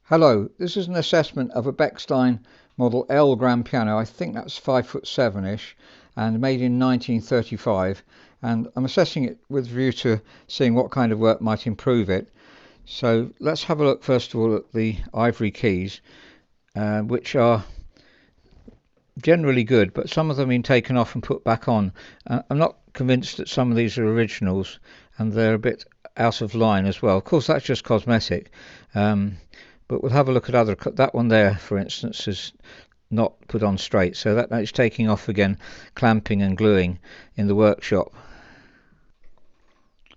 Hello, this is an assessment of a Bechstein Model L grand piano. I think that's 5'7"-ish and made in 1935, and I'm assessing it with a view to seeing what kind of work might improve it. So let's have a look first of all at the ivory keys, which are generally good, but some of them have been taken off and put back on. I'm not convinced that some of these are originals, and they're a bit out of line as well. Of course, that's just cosmetic. But we'll have a look at other. That one there, for instance, is not put on straight, so that is taking off again, clamping and gluing in the workshop.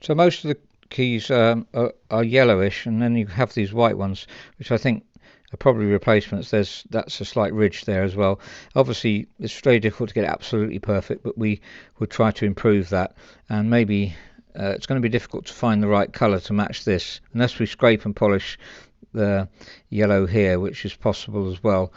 So most of the keys are yellowish, and then you have these white ones, which I think are probably replacements. That's a slight ridge there as well. Obviously, it's very difficult to get it absolutely perfect, but we would try to improve that, and maybe it's going to be difficult to find the right colour to match this, unless we scrape and polish the yellow here, which is possible as well.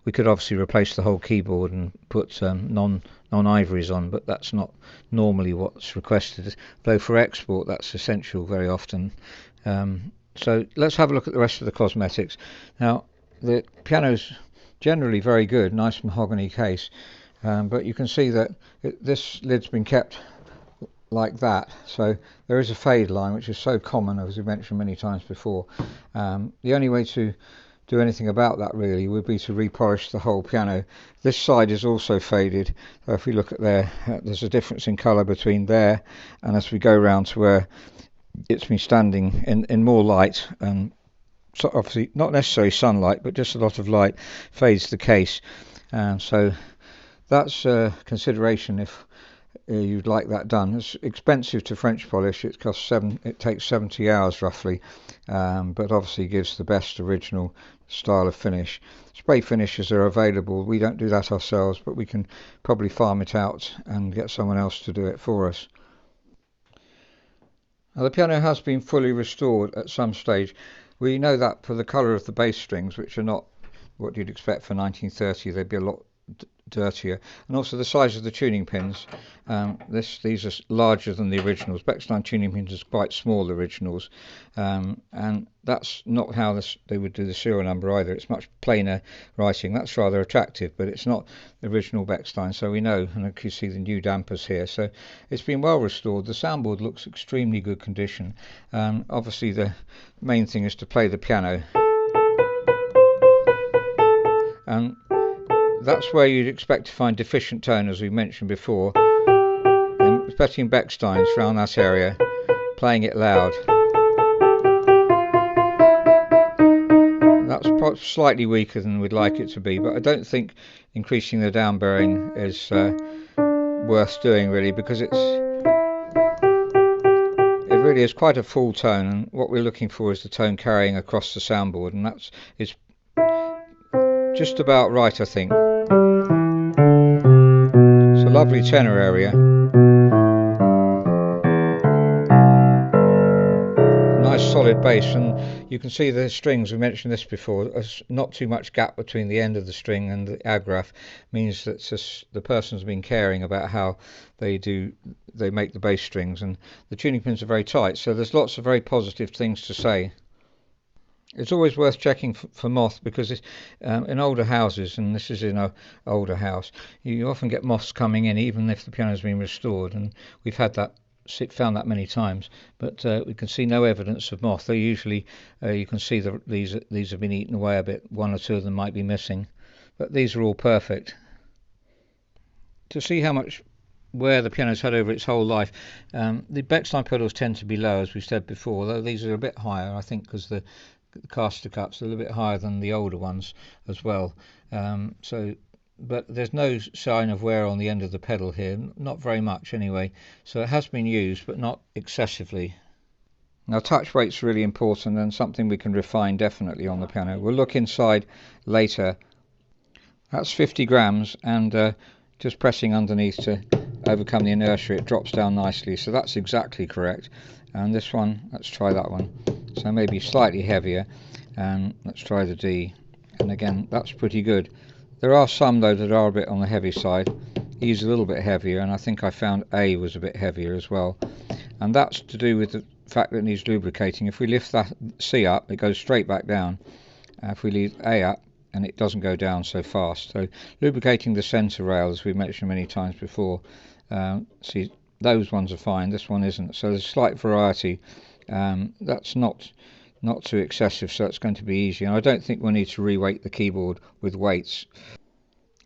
We could obviously replace the whole keyboard and put non-ivories on, but that's not normally what's requested, though for export that's essential very often. So let's have a look at the rest of the cosmetics. Now, the piano's generally very good, nice mahogany case, but you can see that this lid's been kept like that, so there is a fade line, which is so common, as we mentioned many times before. The only way to do anything about that really would be to repolish the whole piano. This side is also faded. If we look at there, there's a difference in colour between there and as we go round to where it's been standing in more light, and so obviously not necessarily sunlight, but just a lot of light fades the case. So that's a consideration if you'd like that done. It's expensive to French polish. It takes 70 hours roughly, but obviously gives the best original style of finish. Spray finishes are available. We don't do that ourselves, but we can probably farm it out and get someone else to do it for us. Now, the piano has been fully restored at some stage. We know that for the colour of the bass strings, which are not what you'd expect for 1930. They'd be a lot dirtier, and also the size of the tuning pins. These are larger than the originals. Bechstein tuning pins is quite small originals, and that's not how they would do the serial number either. It's much plainer writing. That's rather attractive, but it's not the original Bechstein, so we know. And you can see the new dampers here, so it's been well restored. The soundboard looks extremely good condition. Obviously the main thing is to play the piano, and that's where you'd expect to find deficient tone, as we mentioned before, especially in Bechsteins, around that area, playing it loud. That's slightly weaker than we'd like it to be, but I don't think increasing the down bearing is worth doing really, because it really is quite a full tone, and what we're looking for is the tone carrying across the soundboard, and it's just about right, I think. It's a lovely tenor area. Nice solid bass, and you can see the strings, we mentioned this before, there's not too much gap between the end of the string and the agraph. Means that the person's been caring about how they make the bass strings, and the tuning pins are very tight, so there's lots of very positive things to say. It's always worth checking for moth, because in older houses, and this is in an older house, you often get moths coming in even if the piano's been restored, and we've found that many times, but we can see no evidence of moth. They usually, you can see these have been eaten away a bit. One or two of them might be missing, but these are all perfect. To see how much wear the piano's had over its whole life, the Bechstein pedals tend to be low, as we said before, though these are a bit higher, I think, because the caster cups are a little bit higher than the older ones as well. But there's no sign of wear on the end of the pedal here, not very much anyway, so it has been used but not excessively. Now, touch weight's really important, and something we can refine definitely on the piano. We'll look inside later. That's 50 grams, and just pressing underneath to overcome the inertia, it drops down nicely, so that's exactly correct. And this one, let's try that one. So maybe slightly heavier, and let's try the D, and again that's pretty good. There are some though that are a bit on the heavy side. E's a little bit heavier, and I think I found A was a bit heavier as well, and that's to do with the fact that it needs lubricating. If we lift that C up, it goes straight back down. If we leave A up, and it doesn't go down so fast. So lubricating the centre rail, as we've mentioned many times before, see, those ones are fine, this one isn't. So there's a slight variety. That's not too excessive, so it's going to be easy. And I don't think we'll need to reweight the keyboard with weights.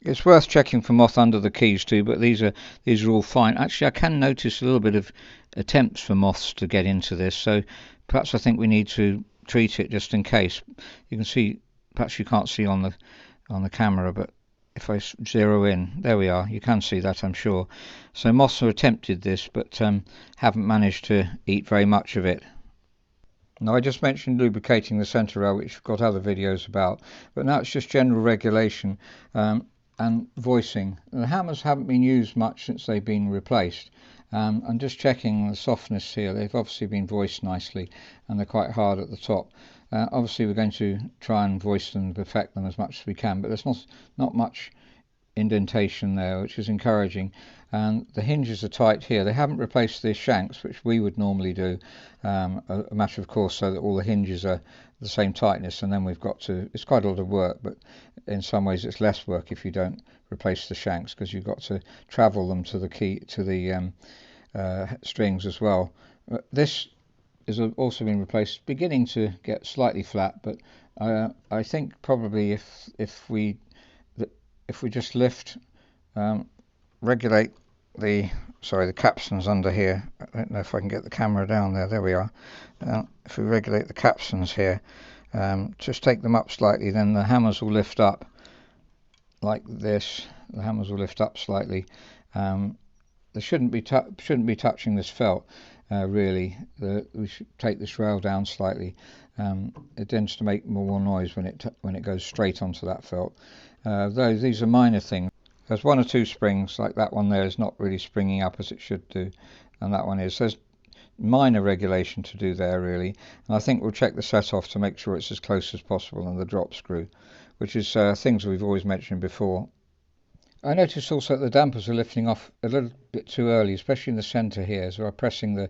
It's worth checking for moth under the keys too, but these are all fine. Actually, I can notice a little bit of attempts for moths to get into this, so perhaps I think we need to treat it just in case. You can see, perhaps you can't see on the camera, but if I zero in, there we are, you can see that, I'm sure. So moths have attempted this, but haven't managed to eat very much of it. Now, I just mentioned lubricating the centre rail, which I've got other videos about, but now it's just general regulation and voicing. The hammers haven't been used much since they've been replaced. I'm just checking the softness here. They've obviously been voiced nicely, and they're quite hard at the top. Obviously we're going to try and voice them and perfect them as much as we can, but there's not much indentation there, which is encouraging. And the hinges are tight here. They haven't replaced the shanks, which we would normally do, a matter of course, so that all the hinges are the same tightness. And then we've got to, it's quite a lot of work, but in some ways it's less work if you don't replace the shanks, because you've got to travel them to the key, to the strings as well. This has also been replaced, beginning to get slightly flat, but I think probably if we just lift, regulate the capstans under here. I don't know if I can get the camera down there. There we are. If we regulate the capstans here, just take them up slightly, then the hammers will lift up like this. The hammers will lift up slightly. They shouldn't be touching this felt. Really, we should take this rail down slightly. It tends to make more noise when it goes straight onto that felt. Though these are minor things. There's one or two springs, like that one there is not really springing up as it should do, and that one is. There's minor regulation to do there really, and I think we'll check the set off to make sure it's as close as possible, and the drop screw, which is things we've always mentioned before. I noticed also that the dampers are lifting off a little bit too early, especially in the centre here. So I'm pressing the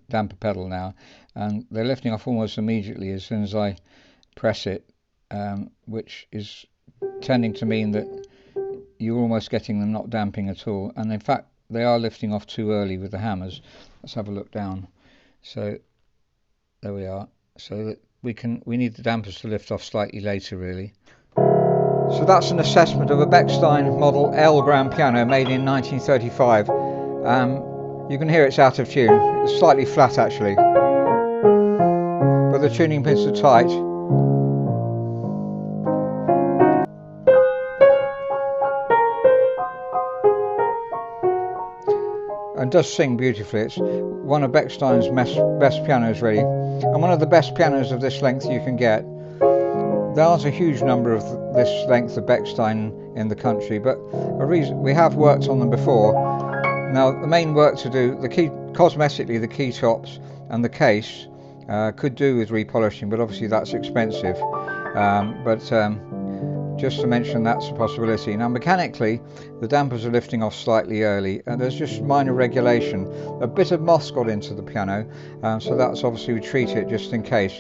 damper pedal now, and they're lifting off almost immediately as soon as I press it, which is tending to mean that you're almost getting them not damping at all. And in fact, they are lifting off too early with the hammers. Let's have a look down. So there we are. So that we need the dampers to lift off slightly later really. So that's an assessment of a Bechstein model L grand piano made in 1935. You can hear it's out of tune. It's slightly flat actually, but the tuning pins are tight. And does sing beautifully. It's one of Bechstein's best pianos really, and one of the best pianos of this length you can get. There aren't a huge number of this length of Bechstein in the country, but we have worked on them before. Now the main work to do, cosmetically the key tops and the case could do with repolishing, but obviously that's expensive. Just to mention, that's a possibility. Now mechanically the dampers are lifting off slightly early, and there's just minor regulation. A bit of moss got into the piano, so that's obviously we treat it just in case.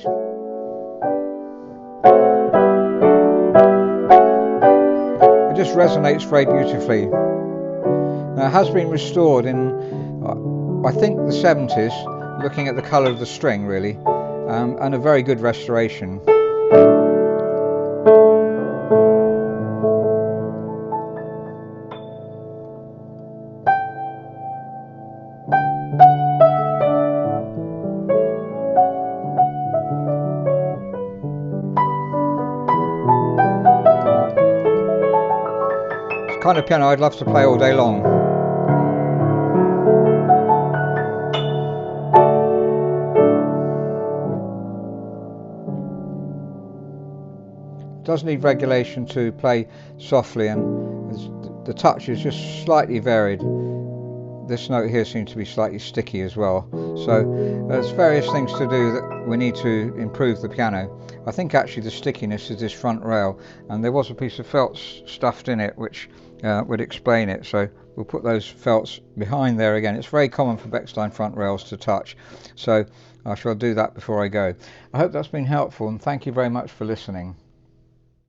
It just resonates very beautifully. Now it has been restored in I think the 70s, looking at the colour of the string really, and a very good restoration. Kind of piano I'd love to play all day long. It does need regulation to play softly, and the touch is just slightly varied. This note here seems to be slightly sticky as well. So there's various things to do that we need to improve the piano. I think actually the stickiness is this front rail, and there was a piece of felt stuffed in it which would explain it. So we'll put those felts behind there again. It's very common for Bechstein front rails to touch, so I shall do that before I go. I hope that's been helpful, and thank you very much for listening.